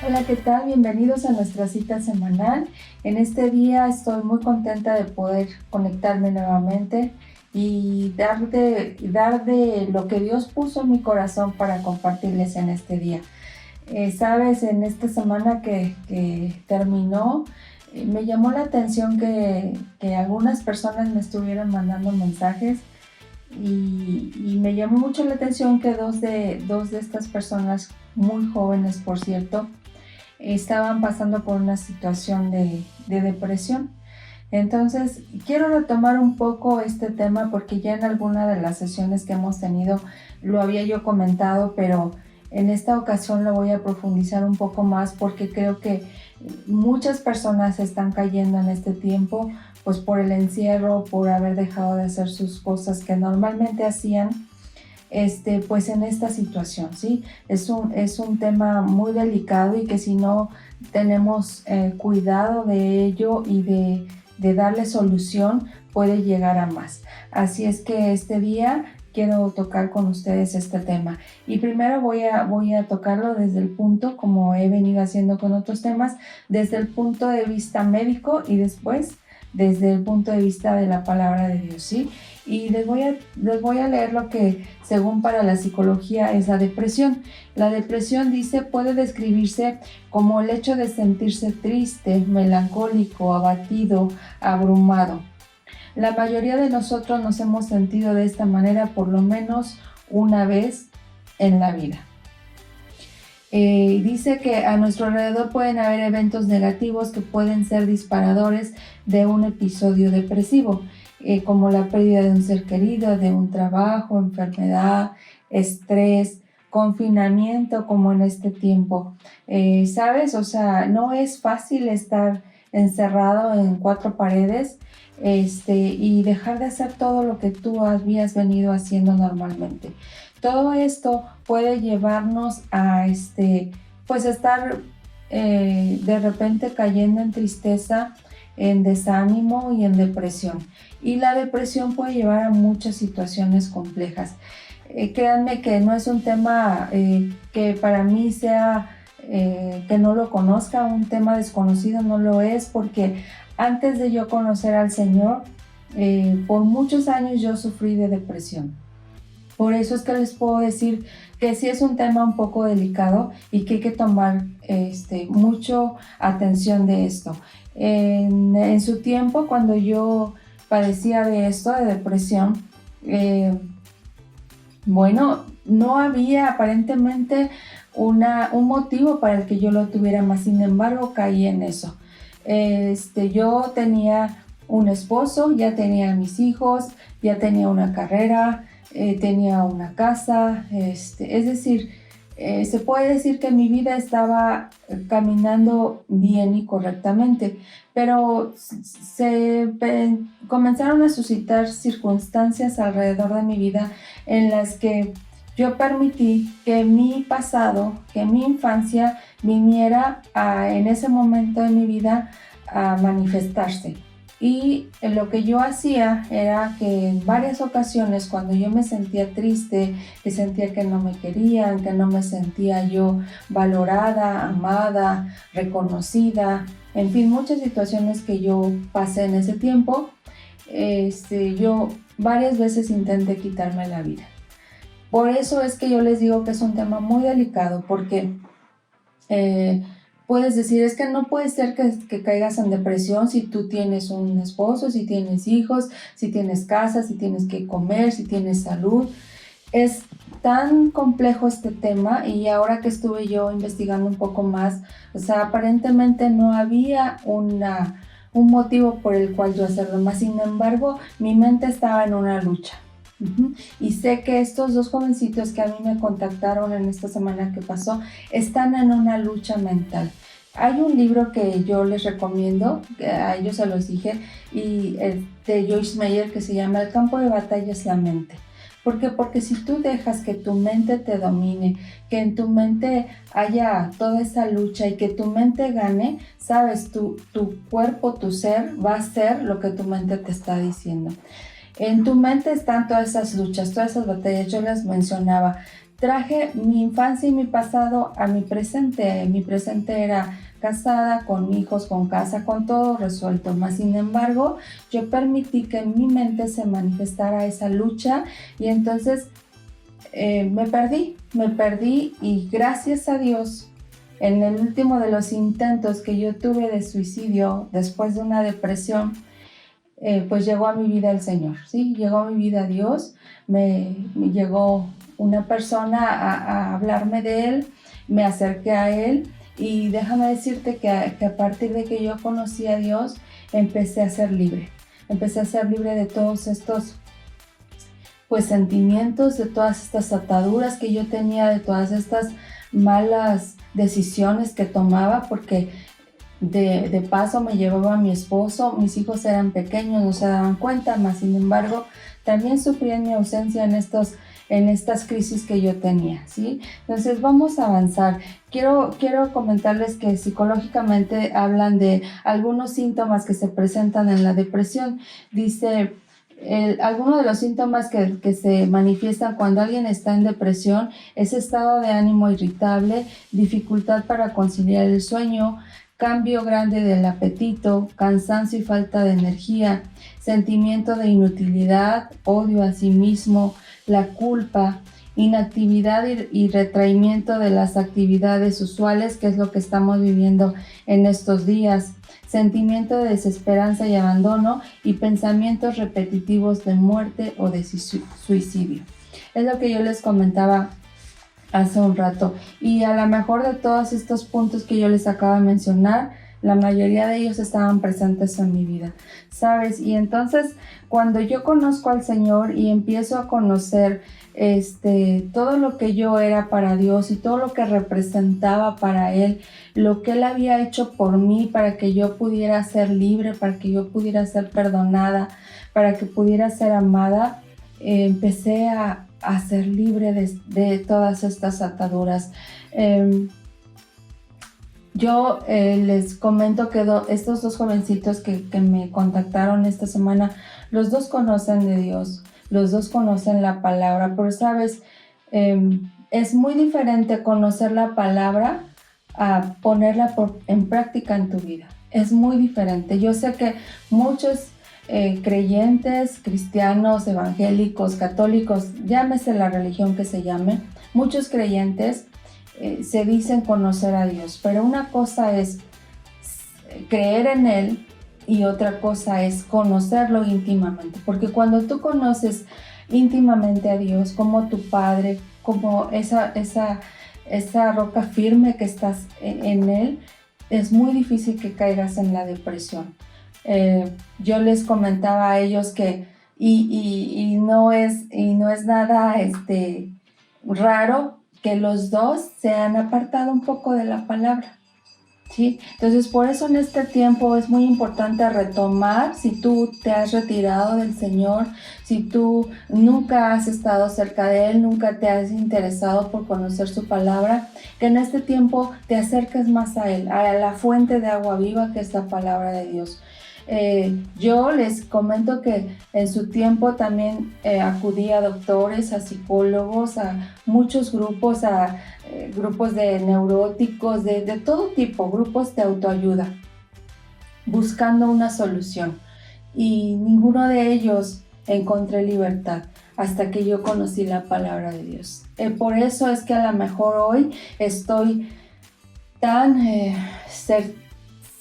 Hola, ¿qué tal? Bienvenidos a nuestra cita semanal. En este día estoy muy contenta de poder conectarme nuevamente y dar de lo que Dios puso en mi corazón para compartirles en este día. Sabes, en esta semana que terminó, me llamó la atención que algunas personas me estuvieron mandando mensajes y me llamó mucho la atención que dos de estas personas, muy jóvenes por cierto, estaban pasando por una situación de depresión. Entonces, quiero retomar un poco este tema porque ya en alguna de las sesiones que hemos tenido lo había yo comentado, pero en esta ocasión lo voy a profundizar un poco más porque creo que muchas personas están cayendo en este tiempo, pues por el encierro, por haber dejado de hacer sus cosas que normalmente hacían, pues en esta situación, ¿sí? Es un tema muy delicado y que si no tenemos cuidado de ello y de darle solución, puede llegar a más. Así es que este día quiero tocar con ustedes este tema. Y primero voy a tocarlo desde el punto, como he venido haciendo con otros temas, desde el punto de vista médico y después desde el punto de vista de la palabra de Dios, ¿sí? Y les voy a leer lo que según para la psicología es la depresión. La depresión, dice, puede describirse como el hecho de sentirse triste, melancólico, abatido, abrumado. La mayoría de nosotros nos hemos sentido de esta manera por lo menos una vez en la vida. Dice que a nuestro alrededor pueden haber eventos negativos que pueden ser disparadores de un episodio depresivo, como la pérdida de un ser querido, de un trabajo, enfermedad, estrés, confinamiento, como en este tiempo. ¿Sabes? O sea, no es fácil estar encerrado en cuatro paredes y dejar de hacer todo lo que tú habías venido haciendo normalmente. Todo esto puede llevarnos a pues estar de repente cayendo en tristeza, en desánimo y en depresión. Y la depresión puede llevar a muchas situaciones complejas. Créanme que no es un tema que para mí sea que no lo conozca, un tema desconocido, no lo es, porque antes de yo conocer al Señor, por muchos años yo sufrí de depresión. Por eso es que les puedo decir que sí es un tema un poco delicado y que hay que tomar mucho atención de esto. En su tiempo, cuando yo padecía de esto, de depresión, bueno, no había aparentemente un motivo para el que yo lo tuviera, más sin embargo caí en eso. Yo tenía un esposo, ya tenía mis hijos, ya tenía una carrera, tenía una casa, es decir, se puede decir que mi vida estaba caminando bien y correctamente, pero comenzaron a suscitar circunstancias alrededor de mi vida en las que yo permití que mi pasado, que mi infancia viniera en ese momento de mi vida a manifestarse. Y lo que yo hacía era que en varias ocasiones, cuando yo me sentía triste, que sentía que no me querían, que no me sentía yo valorada, amada, reconocida, en fin, muchas situaciones que yo pasé en ese tiempo, yo varias veces intenté quitarme la vida. Por eso es que yo les digo que es un tema muy delicado, porque puedes decir, es que no puede ser que caigas en depresión si tú tienes un esposo, si tienes hijos, si tienes casa, si tienes que comer, si tienes salud. Es tan complejo este tema, y ahora que estuve yo investigando un poco más, o sea, aparentemente no había un motivo por el cual yo hacerlo, más sin embargo, mi mente estaba en una lucha. Y sé que estos dos jovencitos que a mí me contactaron en esta semana que pasó están en una lucha mental. Hay un libro que yo les recomiendo, a ellos se los dije, y de Joyce Meyer, que se llama El campo de batalla es la mente. ¿Por qué? Porque si tú dejas que tu mente te domine, que en tu mente haya toda esa lucha y que tu mente gane, sabes, tu cuerpo, tu ser va a hacer lo que tu mente te está diciendo. En tu mente están todas esas luchas, todas esas batallas. Yo les mencionaba traje mi infancia y mi pasado a mi presente. Mi presente era casada, con hijos, con casa, con todo resuelto. Mas, sin embargo, yo permití que en mi mente se manifestara esa lucha y entonces me perdí y gracias a Dios, en el último de los intentos que yo tuve de suicidio después de una depresión, pues llegó a mi vida el Señor, ¿sí? Llegó a mi vida Dios, me llegó una persona a hablarme de Él, me acerqué a Él y déjame decirte que a partir de que yo conocí a Dios, empecé a ser libre de todos estos pues sentimientos, de todas estas ataduras que yo tenía, de todas estas malas decisiones que tomaba, porque de paso me llevaba a mi esposo, mis hijos eran pequeños, no se daban cuenta, mas sin embargo también sufría en mi ausencia en estas crisis que yo tenía, ¿sí? Entonces vamos a avanzar. Quiero comentarles que psicológicamente hablan de algunos síntomas que se presentan en la depresión. Dice, algunos de los síntomas que se manifiestan cuando alguien está en depresión es estado de ánimo irritable, dificultad para conciliar el sueño, cambio grande del apetito, cansancio y falta de energía, sentimiento de inutilidad, odio a sí mismo, la culpa, inactividad y retraimiento de las actividades usuales, que es lo que estamos viviendo en estos días, sentimiento de desesperanza y abandono y pensamientos repetitivos de muerte o de suicidio. Es lo que yo les comentaba hace un rato, y a lo mejor de todos estos puntos que yo les acabo de mencionar, la mayoría de ellos estaban presentes en mi vida, ¿sabes? Y entonces cuando yo conozco al Señor y empiezo a conocer todo lo que yo era para Dios y todo lo que representaba para Él, lo que Él había hecho por mí para que yo pudiera ser libre, para que yo pudiera ser perdonada, para que pudiera ser amada, empecé a ser libre de todas estas ataduras. Yo les comento que estos dos jovencitos que me contactaron esta semana, los dos conocen de Dios, los dos conocen la palabra, pero sabes, es muy diferente conocer la palabra a ponerla en práctica en tu vida. Es muy diferente. Yo sé que muchos creyentes, cristianos, evangélicos, católicos, llámese la religión que se llame, muchos creyentes se dicen conocer a Dios, pero una cosa es creer en Él y otra cosa es conocerlo íntimamente, porque cuando tú conoces íntimamente a Dios como tu Padre, como esa roca firme que estás en Él, es muy difícil que caigas en la depresión. Yo les comentaba a ellos que y no es nada raro que los dos se han apartado un poco de la palabra, ¿sí? Entonces por eso en este tiempo es muy importante retomar. Si tú te has retirado del Señor, si tú nunca has estado cerca de Él, nunca te has interesado por conocer su palabra, que en este tiempo te acerques más a Él, a la fuente de agua viva que es la palabra de Dios. Yo les comento que en su tiempo también acudí a doctores, a psicólogos, a muchos grupos, a grupos de neuróticos, de todo tipo, grupos de autoayuda, buscando una solución. Y ninguno de ellos encontré libertad hasta que yo conocí la palabra de Dios. Por eso es que a lo mejor hoy estoy tan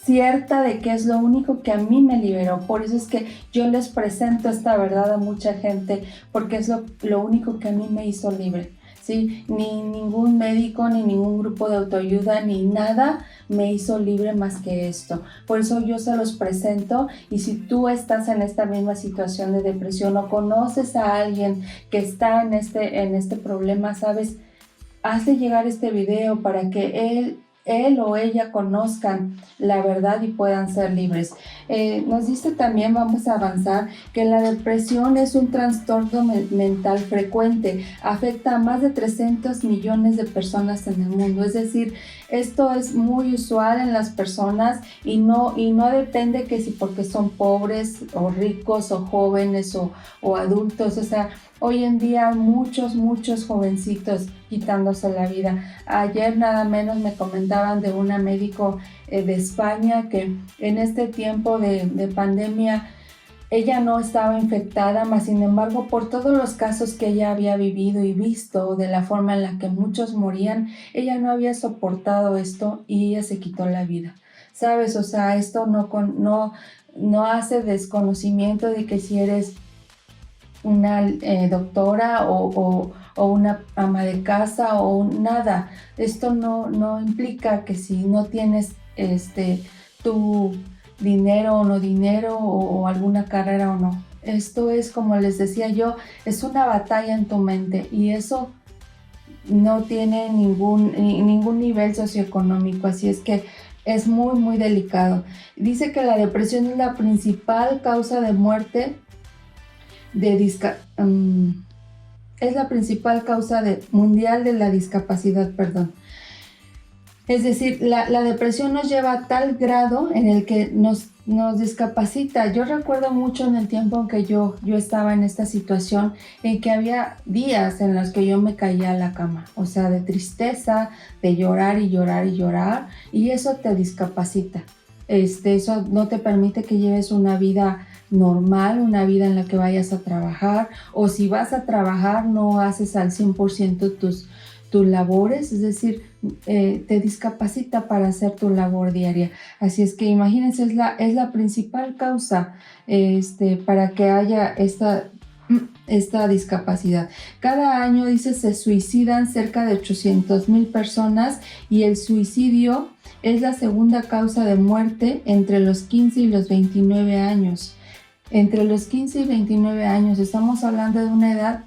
cierta de que es lo único que a mí me liberó. Por eso es que yo les presento esta verdad a mucha gente, porque es lo único que a mí me hizo libre, ¿sí? Ni ningún médico, ni ningún grupo de autoayuda, ni nada me hizo libre más que esto. Por eso yo se los presento, y si tú estás en esta misma situación de depresión o conoces a alguien que está en este problema, ¿sabes? Hazle llegar este video para que él o ella conozcan la verdad y puedan ser libres. Nos dice también, vamos a avanzar, que la depresión es un trastorno mental frecuente, afecta a más de 300 millones de personas en el mundo, es decir, Esto es muy usual en las personas y no depende que si porque son pobres o ricos o jóvenes o adultos. O sea, hoy en día hay muchos jovencitos quitándose la vida. Ayer nada menos me comentaban de una médico de España que en este tiempo de pandemia ella no estaba infectada, mas sin embargo, por todos los casos que ella había vivido y visto, de la forma en la que muchos morían, ella no había soportado esto y ella se quitó la vida. ¿Sabes? O sea, esto no hace desconocimiento de que si eres una doctora o una ama de casa o nada. Esto no implica que si no tienes tu dinero o no dinero o alguna carrera o no. Esto es, como les decía yo, es una batalla en tu mente y eso no tiene ningún nivel socioeconómico, así es que es muy delicado. Dice que la depresión es la principal causa de muerte es la principal causa mundial de la discapacidad, perdón. Es decir, la depresión nos lleva a tal grado en el que nos discapacita. Yo recuerdo mucho en el tiempo en que yo estaba en esta situación, en que había días en los que yo me caía a la cama, o sea, de tristeza, de llorar y llorar y llorar, y eso te discapacita. Eso no te permite que lleves una vida normal, una vida en la que vayas a trabajar, o si vas a trabajar no haces al 100% tus labores, es decir, te discapacita para hacer tu labor diaria. Así es que imagínense, es la principal causa para que haya esta discapacidad. Cada año, dice, se suicidan cerca de 800,000 personas y el suicidio es la segunda causa de muerte entre los 15 y los 29 años. Entre los 15 y 29 años, estamos hablando de una edad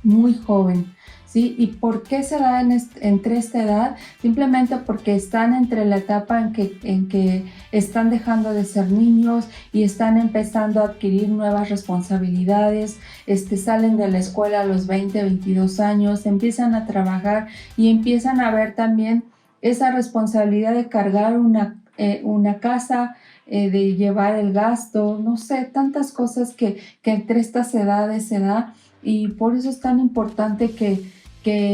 muy joven. ¿Sí? ¿Y por qué se da entre esta edad? Simplemente porque están entre la etapa en que están dejando de ser niños y están empezando a adquirir nuevas responsabilidades, salen de la escuela a los 20, 22 años, empiezan a trabajar y empiezan a ver también esa responsabilidad de cargar una casa, de llevar el gasto, no sé, tantas cosas que entre estas edades se da, y por eso es tan importante que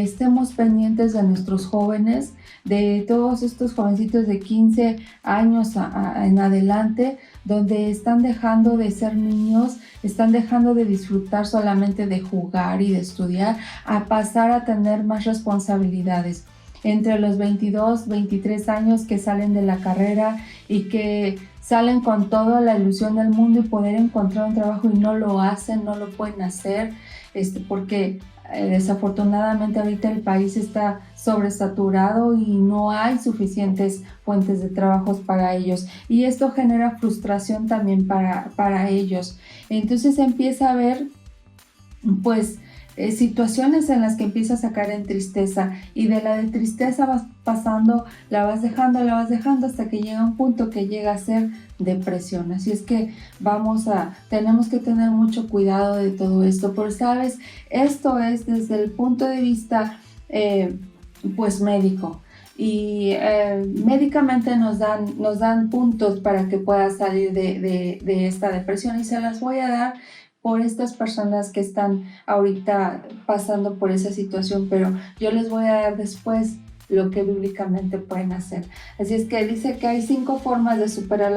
estemos pendientes de nuestros jóvenes, de todos estos jovencitos de 15 años en adelante, donde están dejando de ser niños, están dejando de disfrutar solamente de jugar y de estudiar, a pasar a tener más responsabilidades. Entre los 22, 23 años que salen de la carrera y que salen con toda la ilusión del mundo y poder encontrar un trabajo y no lo hacen, no lo pueden hacer, porque desafortunadamente ahorita el país está sobresaturado y no hay suficientes fuentes de trabajos para ellos, y esto genera frustración también para ellos. Entonces empieza a haber pues situaciones en las que empiezas a caer en tristeza, y de la de tristeza vas pasando, la vas dejando hasta que llega un punto que llega a ser depresión. Así es que tenemos que tener mucho cuidado de todo esto, porque sabes, esto es desde el punto de vista pues médico, y médicamente nos dan puntos para que puedas salir de esta depresión, y se las voy a dar por estas personas que están ahorita pasando por esa situación, pero yo les voy a dar después lo que bíblicamente pueden hacer. Así es que dice que hay 5 formas de superar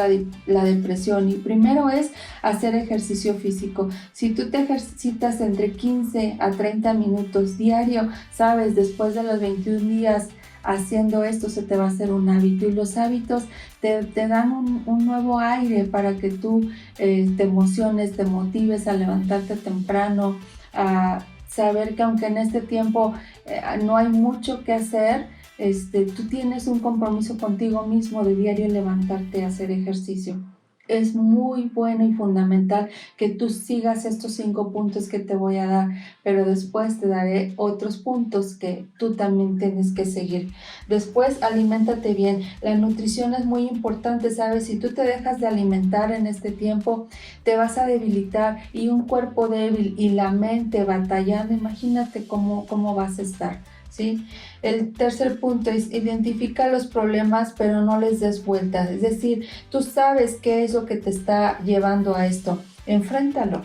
la depresión, y primero es hacer ejercicio físico. Si tú te ejercitas entre 15 a 30 minutos diario, sabes, después de los 21 días haciendo esto se te va a hacer un hábito, y los hábitos te dan un nuevo aire para que tú te emociones, te motives a levantarte temprano, a saber que aunque en este tiempo no hay mucho que hacer, tú tienes un compromiso contigo mismo de diario levantarte a hacer ejercicio. Es muy bueno y fundamental que tú sigas estos 5 puntos que te voy a dar, pero después te daré otros puntos que tú también tienes que seguir. Después, aliméntate bien. La nutrición es muy importante, ¿sabes? Si tú te dejas de alimentar en este tiempo, te vas a debilitar, y un cuerpo débil y la mente batallando, imagínate cómo vas a estar. ¿sí? El tercer punto es identifica los problemas, pero no les des vueltas. Es decir, tú sabes qué es lo que te está llevando a esto. Enfréntalo.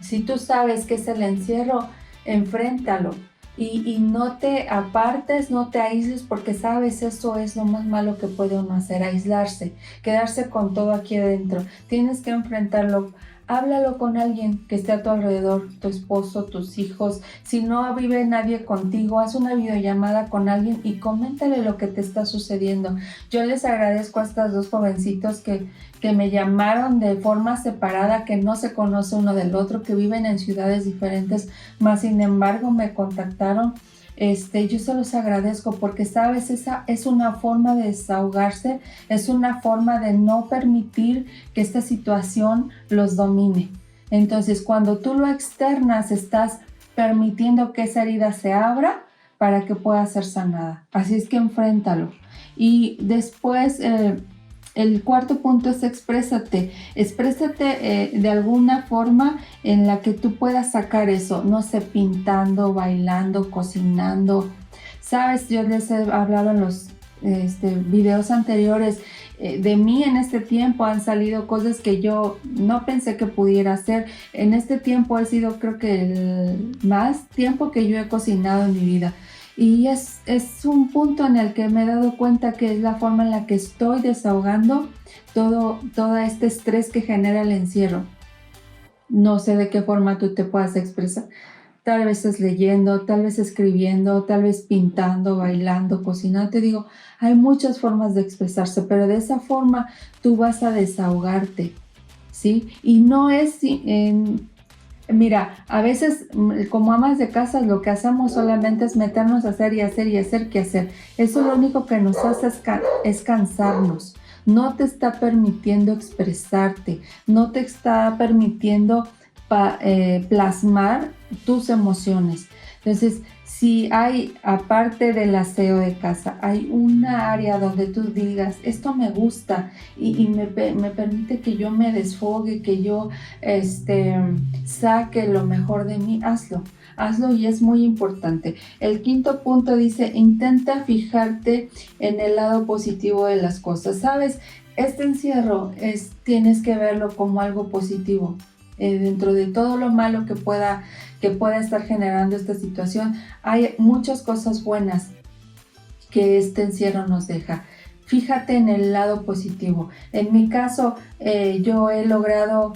Si tú sabes que es el encierro, enfréntalo. Y no te apartes, no te aísles, porque sabes, eso es lo más malo que puede uno hacer, aislarse, quedarse con todo aquí adentro. Tienes que enfrentarlo. Háblalo con alguien que esté a tu alrededor, tu esposo, tus hijos. Si no vive nadie contigo, haz una videollamada con alguien y coméntale lo que te está sucediendo. Yo les agradezco a estos dos jovencitos que me llamaron de forma separada, que no se conoce uno del otro, que viven en ciudades diferentes, mas sin embargo me contactaron. Yo se los agradezco porque, sabes, esa es una forma de desahogarse, es una forma de no permitir que esta situación los domine. Entonces, cuando tú lo externas, estás permitiendo que esa herida se abra para que pueda ser sanada. Así es que enfréntalo. Y después, el cuarto punto es exprésate. Exprésate de alguna forma en la que tú puedas sacar eso. No sé, pintando, bailando, cocinando. Sabes, yo les he hablado en los videos anteriores. De mí en este tiempo han salido cosas que yo no pensé que pudiera hacer. En este tiempo he sido, creo que el más tiempo que yo he cocinado en mi vida. Y es un punto en el que me he dado cuenta que es la forma en la que estoy desahogando todo este estrés que genera el encierro. No sé de qué forma tú te puedas expresar. Tal vez es leyendo, tal vez escribiendo, tal vez pintando, bailando, cocinando. Te digo, hay muchas formas de expresarse, pero de esa forma tú vas a desahogarte, ¿sí? Y no es... Mira, a veces como amas de casa lo que hacemos solamente es meternos a hacer y hacer y hacer que hacer. Eso lo único que nos hace es cansarnos. No te está permitiendo expresarte, no te está permitiendo plasmar tus emociones. Entonces, si hay, aparte del aseo de casa, hay una área donde tú digas, esto me gusta y me permite que yo me desfogue, que yo saque lo mejor de mí, hazlo y es muy importante. El quinto punto dice, intenta fijarte en el lado positivo de las cosas. ¿Sabes? Este encierro tienes que verlo como algo positivo. Dentro de todo lo malo que pueda estar generando esta situación, hay muchas cosas buenas que este encierro nos deja. Fíjate en el lado positivo. En mi caso, yo he logrado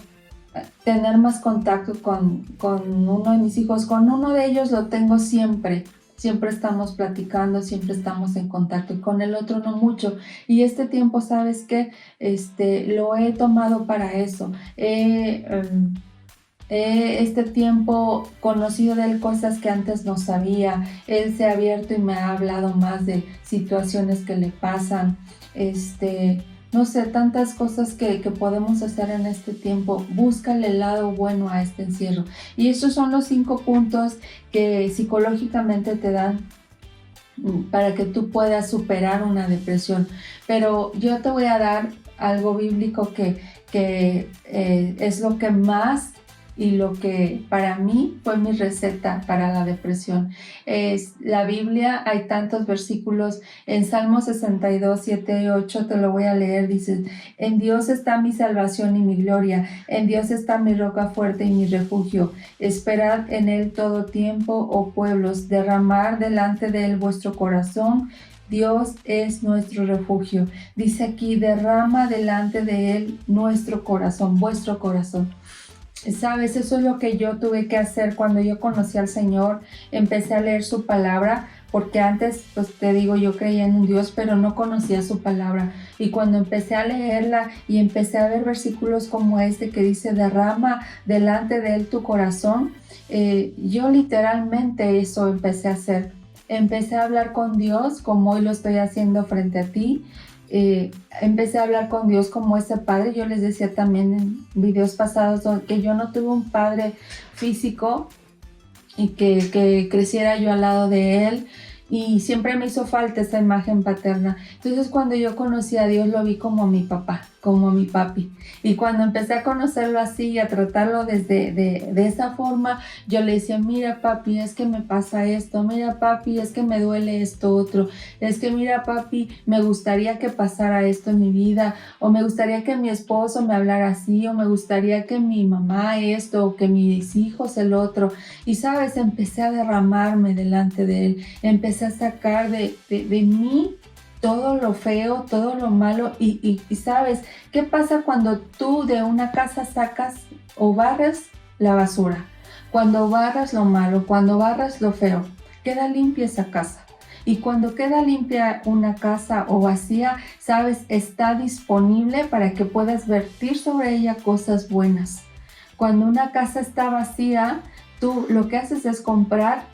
tener más contacto con uno de mis hijos. Con uno de ellos lo tengo siempre. Siempre estamos platicando, siempre estamos en contacto, y con el otro no mucho. Y este tiempo, ¿sabes qué? Lo he tomado para eso. Este tiempo conocido de él cosas que antes no sabía. Él se ha abierto y me ha hablado más de situaciones que le pasan. No sé, tantas cosas que podemos hacer en este tiempo. Búscale el lado bueno a este encierro. Y estos son los 5 puntos que psicológicamente te dan para que tú puedas superar una depresión. Pero yo te voy a dar algo bíblico que es lo que más y lo que para mí fue mi receta para la depresión. Es la Biblia, hay tantos versículos. En Salmo 62, 7 y 8 te lo voy a leer. Dice, en Dios está mi salvación y mi gloria, en Dios está mi roca fuerte y mi refugio. Esperad en Él todo tiempo, oh pueblos, derramar delante de Él vuestro corazón. Dios es nuestro refugio. Dice aquí, derrama delante de Él nuestro corazón, vuestro corazón. Sabes, eso es lo que yo tuve que hacer cuando yo conocí al Señor. Empecé a leer su palabra, porque antes, pues te digo, yo creía en un Dios, pero no conocía su palabra. Y cuando empecé a leerla y empecé a ver versículos como este que dice, derrama delante de Él tu corazón, yo literalmente eso empecé a hacer. Empecé a hablar con Dios como hoy lo estoy haciendo frente a ti. Empecé a hablar con Dios como ese padre. Yo les decía también en videos pasados que yo no tuve un padre físico y que creciera yo al lado de él, y siempre me hizo falta esa imagen paterna. Entonces cuando yo conocí a Dios lo vi como mi papá. como a mi papi. Y cuando empecé a conocerlo así y a tratarlo de esa forma, yo le decía, mira papi, es que me pasa esto, mira papi, es que me duele esto otro, es que mira papi, me gustaría que pasara esto en mi vida, o me gustaría que mi esposo me hablara así, o me gustaría que mi mamá esto, o que mis hijos el otro. Y sabes, empecé a derramarme delante de él, empecé a sacar de mí todo lo feo, todo lo malo. Y sabes, ¿qué pasa cuando tú de una casa sacas o barres la basura? Cuando barras lo malo, cuando barras lo feo, queda limpia esa casa. Y cuando queda limpia una casa o vacía, sabes, está disponible para que puedas vertir sobre ella cosas buenas. Cuando una casa está vacía, tú lo que haces es comprar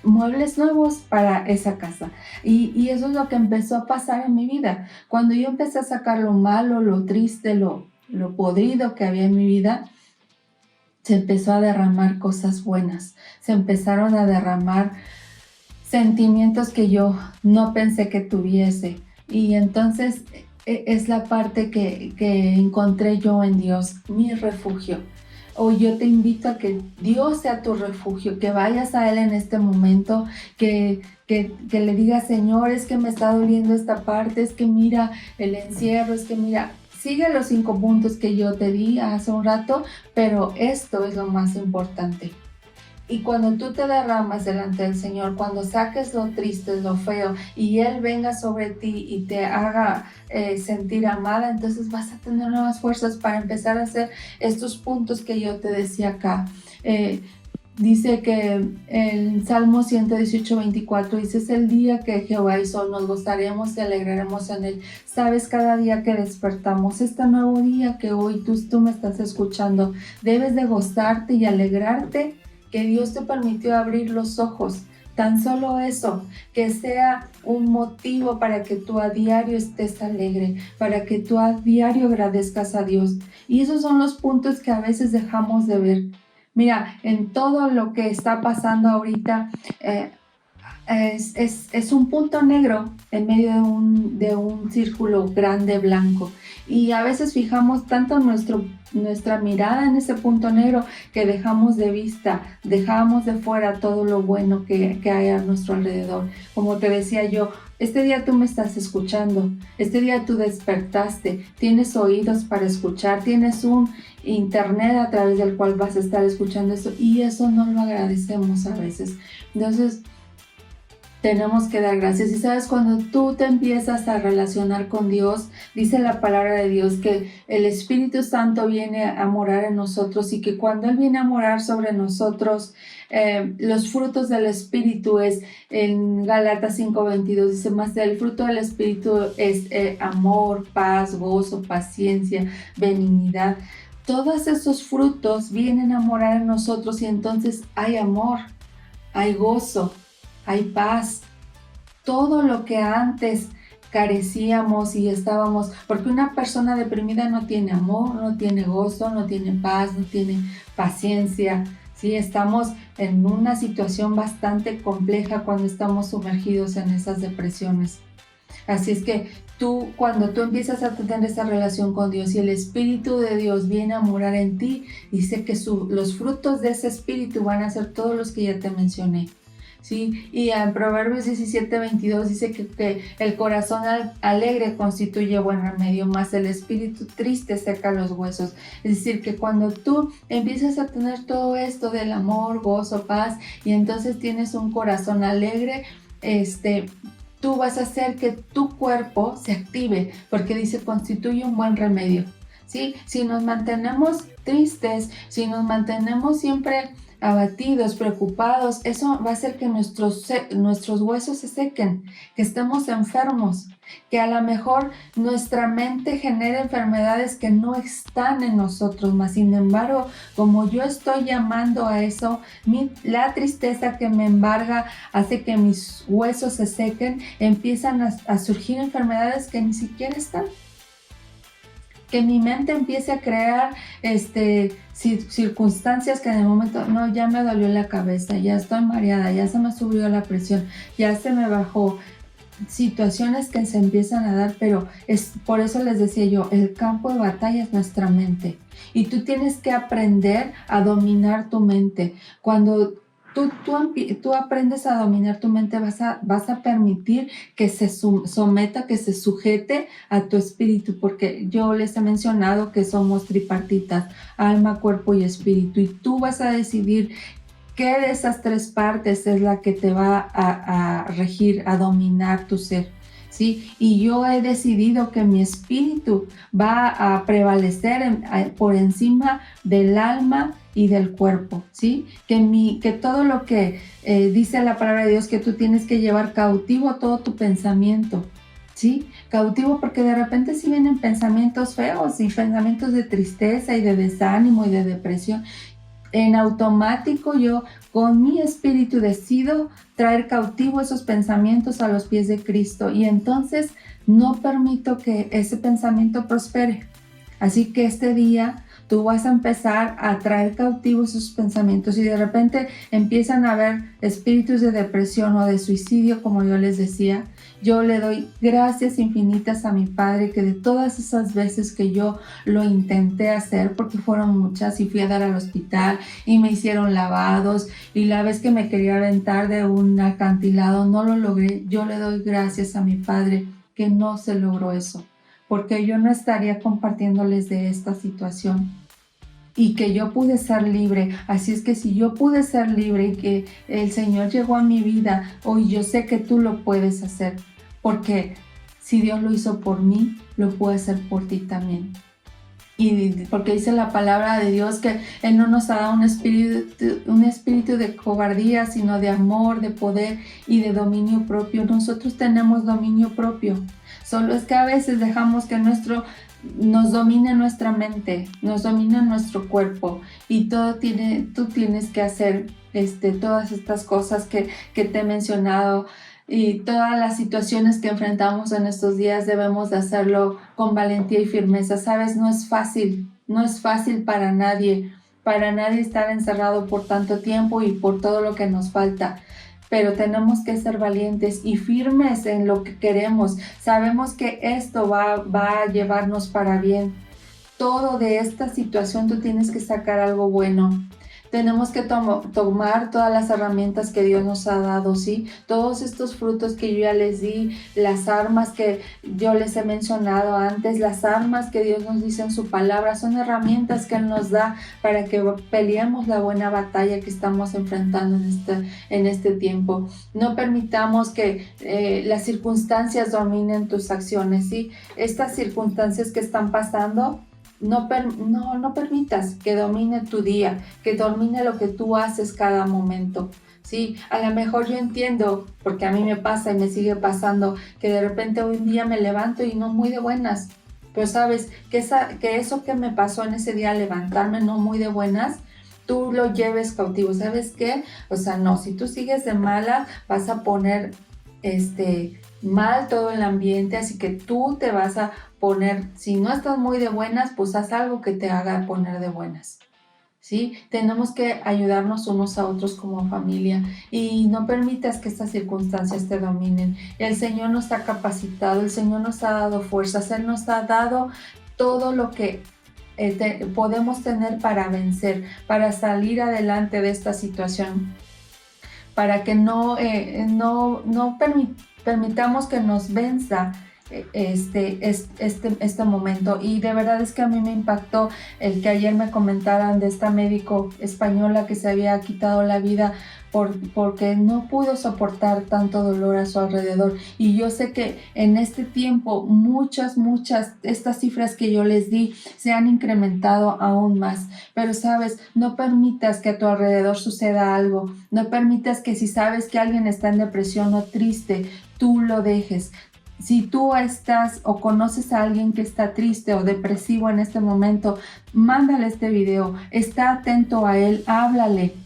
muebles nuevos para esa casa. Y eso es lo que empezó a pasar en mi vida. Cuando yo empecé a sacar lo malo, lo triste, lo podrido que había en mi vida, se empezó a derramar cosas buenas. Se empezaron a derramar sentimientos que yo no pensé que tuviese. Y entonces es la parte que encontré yo en Dios, mi refugio. Hoy yo te invito a que Dios sea tu refugio, que vayas a Él en este momento, que le digas, Señor, es que me está doliendo esta parte, es que mira el encierro, es que mira, sigue los 5 puntos que yo te di hace un rato, pero esto es lo más importante. Y cuando tú te derramas delante del Señor, cuando saques lo triste, lo feo, y Él venga sobre ti y te haga sentir amada, entonces vas a tener nuevas fuerzas para empezar a hacer estos puntos que yo te decía acá. Dice que en Salmo 118, 24, dice, es el día que Jehová hizo, nos gozaremos y alegraremos en él. Sabes, cada día que despertamos, este nuevo día que hoy tú me estás escuchando, debes de gozarte y alegrarte que Dios te permitió abrir los ojos. Tan solo eso, que sea un motivo para que tú a diario estés alegre, para que tú a diario agradezcas a Dios. Y esos son los puntos que a veces dejamos de ver. Mira, en todo lo que está pasando ahorita, es un punto negro en medio de un círculo grande blanco. Y a veces fijamos tanto nuestra mirada en ese punto negro que dejamos de vista, dejamos de fuera todo lo bueno que hay a nuestro alrededor. Como te decía yo, este día tú me estás escuchando, este día tú despertaste, tienes oídos para escuchar, tienes un internet a través del cual vas a estar escuchando esto, y eso no lo agradecemos a veces. Entonces, tenemos que dar gracias. Y sabes, cuando tú te empiezas a relacionar con Dios, dice la palabra de Dios que el Espíritu Santo viene a morar en nosotros, y que cuando Él viene a morar sobre nosotros, los frutos del Espíritu es, en Gálatas 5:22 dice, más el fruto del Espíritu es amor, paz, gozo, paciencia, benignidad. Todos esos frutos vienen a morar en nosotros, y entonces hay amor, hay gozo, hay paz. Todo lo que antes carecíamos y estábamos, porque una persona deprimida no tiene amor, no tiene gozo, no tiene paz, no tiene paciencia. Sí, estamos en una situación bastante compleja cuando estamos sumergidos en esas depresiones. Así es que cuando tú empiezas a tener esa relación con Dios y el Espíritu de Dios viene a morar en ti, dice que los frutos de ese Espíritu van a ser todos los que ya te mencioné. ¿Sí? Y en Proverbios 17:22 dice que el corazón alegre constituye buen remedio, mas el espíritu triste seca los huesos. Es decir, que cuando tú empiezas a tener todo esto del amor, gozo, paz, y entonces tienes un corazón alegre, tú vas a hacer que tu cuerpo se active, porque dice constituye un buen remedio. ¿Sí? Si nos mantenemos tristes, si nos mantenemos siempre abatidos, preocupados, eso va a hacer que nuestros huesos se sequen, que estemos enfermos, que a lo mejor nuestra mente genere enfermedades que no están en nosotros, mas sin embargo, como yo estoy llamando a eso, la tristeza que me embarga hace que mis huesos se sequen, empiezan a surgir enfermedades que ni siquiera están. Que mi mente empiece a crear circunstancias que en el momento, no, ya me dolió la cabeza, ya estoy mareada, ya se me subió la presión, ya se me bajó. situaciones que se empiezan a dar, pero es por eso les decía yo, el campo de batalla es nuestra mente y tú tienes que aprender a dominar tu mente. Cuando tú aprendes a dominar tu mente, vas a permitir que se someta, que se sujete a tu espíritu, porque yo les he mencionado que somos tripartitas, alma, cuerpo y espíritu, y tú vas a decidir ¿qué de esas tres partes es la que te va a regir, a dominar tu ser? ¿Sí? Y yo he decidido que mi espíritu va a prevalecer por encima del alma y del cuerpo, ¿sí? Que todo lo que dice la palabra de Dios, que tú tienes que llevar cautivo todo tu pensamiento, ¿sí? Cautivo porque de repente sí vienen pensamientos feos y pensamientos de tristeza y de desánimo y de depresión. En automático yo con mi espíritu decido traer cautivo esos pensamientos a los pies de Cristo y entonces no permito que ese pensamiento prospere. Así que este día tú vas a empezar a traer cautivos esos pensamientos y de repente empiezan a haber espíritus de depresión o de suicidio, como yo les decía. Yo le doy gracias infinitas a mi Padre que de todas esas veces que yo lo intenté hacer, porque fueron muchas y fui a dar al hospital y me hicieron lavados y la vez que me quería aventar de un acantilado no lo logré. Yo le doy gracias a mi Padre que no se logró eso, porque yo no estaría compartiéndoles de esta situación y que yo pude ser libre. Así es que si yo pude ser libre y que el Señor llegó a mi vida, hoy yo sé que tú lo puedes hacer, porque si Dios lo hizo por mí, lo puede hacer por ti también. Y porque dice la palabra de Dios que Él no nos ha dado un espíritu de cobardía, sino de amor, de poder y de dominio propio. Nosotros tenemos dominio propio. Solo es que a veces dejamos que nos domine nuestra mente, nos domina nuestro cuerpo y tú tienes que hacer todas estas cosas que te he mencionado. Y todas las situaciones que enfrentamos en estos días debemos de hacerlo con valentía y firmeza. Sabes, no es fácil para nadie estar encerrado por tanto tiempo y por todo lo que nos falta. Pero tenemos que ser valientes y firmes en lo que queremos. Sabemos que esto va a llevarnos para bien. Todo de esta situación tú tienes que sacar algo bueno. Tenemos que tomar todas las herramientas que Dios nos ha dado, ¿sí? Todos estos frutos que yo ya les di, las armas que yo les he mencionado antes, las armas que Dios nos dice en su palabra, son herramientas que Él nos da para que peleemos la buena batalla que estamos enfrentando en este tiempo. No permitamos que las circunstancias dominen tus acciones, ¿sí? Estas circunstancias que están pasando, no permitas que domine tu día, que domine lo que tú haces cada momento. Sí, a lo mejor yo entiendo, porque a mí me pasa y me sigue pasando, que de repente un día me levanto y no muy de buenas. Pero sabes, que eso que me pasó en ese día, levantarme no muy de buenas, tú lo lleves cautivo. ¿Sabes qué? O sea, no, si tú sigues de mala, vas a poner mal todo el ambiente, así que tú te vas a poner, si no estás muy de buenas, pues haz algo que te haga poner de buenas, ¿sí? Tenemos que ayudarnos unos a otros como familia y no permitas que estas circunstancias te dominen. El Señor nos ha capacitado, el Señor nos ha dado fuerzas, Él nos ha dado todo lo que podemos tener para vencer, para salir adelante de esta situación, para que no permitamos que nos venza este momento. Y de verdad es que a mí me impactó el que ayer me comentaran de esta médico española que se había quitado la vida porque no pudo soportar tanto dolor a su alrededor. Y yo sé que en este tiempo muchas, estas cifras que yo les di se han incrementado aún más. Pero sabes, no permitas que a tu alrededor suceda algo. No permitas que si sabes que alguien está en depresión o triste, tú lo dejes. Si tú estás o conoces a alguien que está triste o depresivo en este momento, mándale este video, está atento a él, háblale.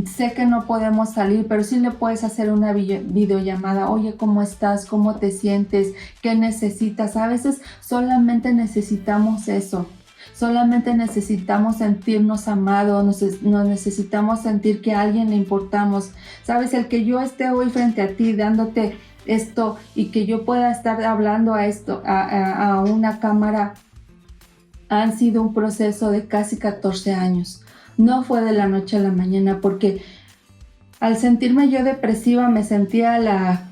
Sé que no podemos salir, pero sí le puedes hacer una videollamada. Oye, ¿cómo estás? ¿Cómo te sientes? ¿Qué necesitas? A veces solamente necesitamos eso. Solamente necesitamos sentirnos amados, nos necesitamos sentir que a alguien le importamos. Sabes, el que yo esté hoy frente a ti dándote esto y que yo pueda estar hablando a una cámara, han sido un proceso de casi 14 años. No fue de la noche a la mañana, porque al sentirme yo depresiva me sentía la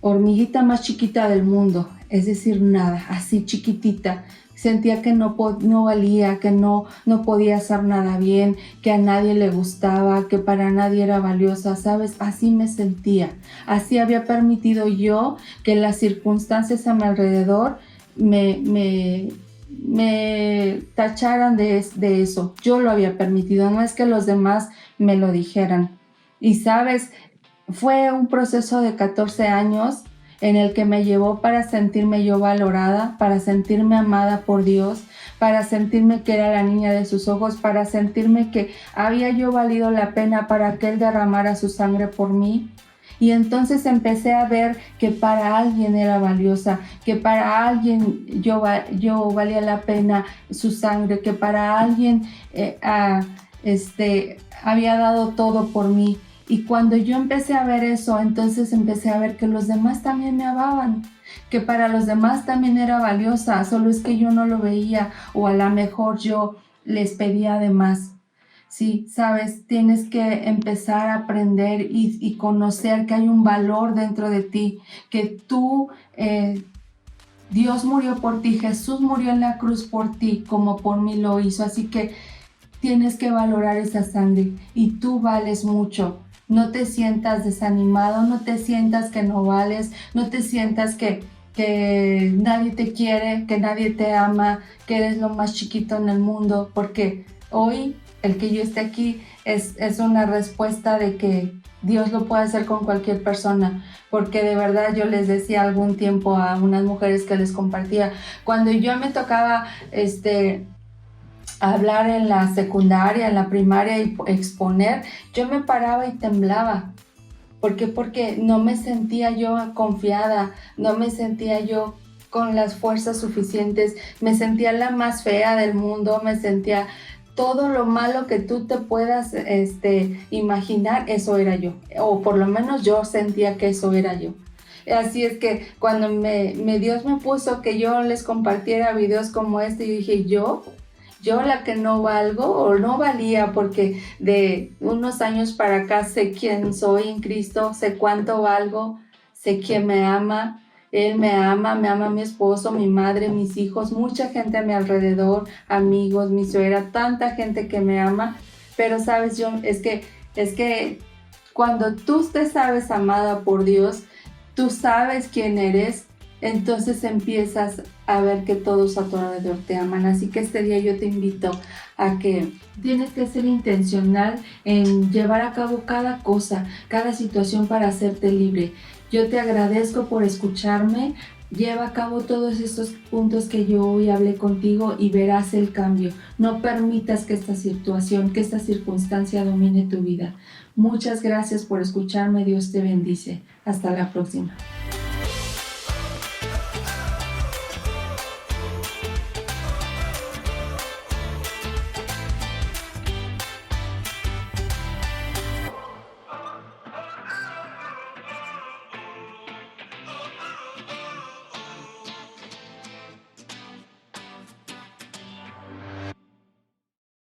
hormiguita más chiquita del mundo, es decir, nada, así chiquitita. Sentía que no valía, que no podía hacer nada bien, que a nadie le gustaba, que para nadie era valiosa, ¿sabes? Así me sentía. Así había permitido yo que las circunstancias a mi alrededor me tacharan de eso. Yo lo había permitido, no es que los demás me lo dijeran. Y sabes, fue un proceso de 14 años en el que me llevó para sentirme yo valorada, para sentirme amada por Dios, para sentirme que era la niña de sus ojos, para sentirme que había yo valido la pena para que Él derramara su sangre por mí. Y entonces empecé a ver que para alguien era valiosa, que para alguien yo valía la pena su sangre, que para alguien había dado todo por mí. Y cuando yo empecé a ver eso, entonces empecé a ver que los demás también me amaban, que para los demás también era valiosa, solo es que yo no lo veía, o a lo mejor yo les pedía de más. Sí, sabes, tienes que empezar a aprender y conocer que hay un valor dentro de ti, que tú, Dios murió por ti, Jesús murió en la cruz por ti, como por mí lo hizo, así que tienes que valorar esa sangre y tú vales mucho. No te sientas desanimado, no te sientas que no vales, no te sientas que nadie te quiere, que nadie te ama, que eres lo más chiquito en el mundo, porque hoy el que yo esté aquí es una respuesta de que Dios lo puede hacer con cualquier persona, porque de verdad yo les decía algún tiempo a unas mujeres que les compartía, cuando yo me tocaba hablar en la secundaria, en la primaria y exponer, yo me paraba y temblaba. ¿Por qué? Porque no me sentía yo confiada, no me sentía yo con las fuerzas suficientes, me sentía la más fea del mundo, me sentía todo lo malo que tú te puedas imaginar, eso era yo, o por lo menos yo sentía que eso era yo. Así es que cuando Dios me puso que yo les compartiera videos como este, yo dije, yo la que no valgo o no valía, porque de unos años para acá sé quién soy en Cristo, sé cuánto valgo, sé quién me ama. Él me ama mi esposo, mi madre, mis hijos, mucha gente a mi alrededor, amigos, mi suegra, tanta gente que me ama. Pero sabes, es que cuando tú te sabes amada por Dios, tú sabes quién eres, entonces empiezas a ver que todos a tu alrededor te aman. Así que este día yo te invito a que tienes que ser intencional en llevar a cabo cada cosa, cada situación para hacerte libre. Yo te agradezco por escucharme. Lleva a cabo todos estos puntos que yo hoy hablé contigo y verás el cambio. No permitas que esta situación, que esta circunstancia domine tu vida. Muchas gracias por escucharme. Dios te bendice. Hasta la próxima.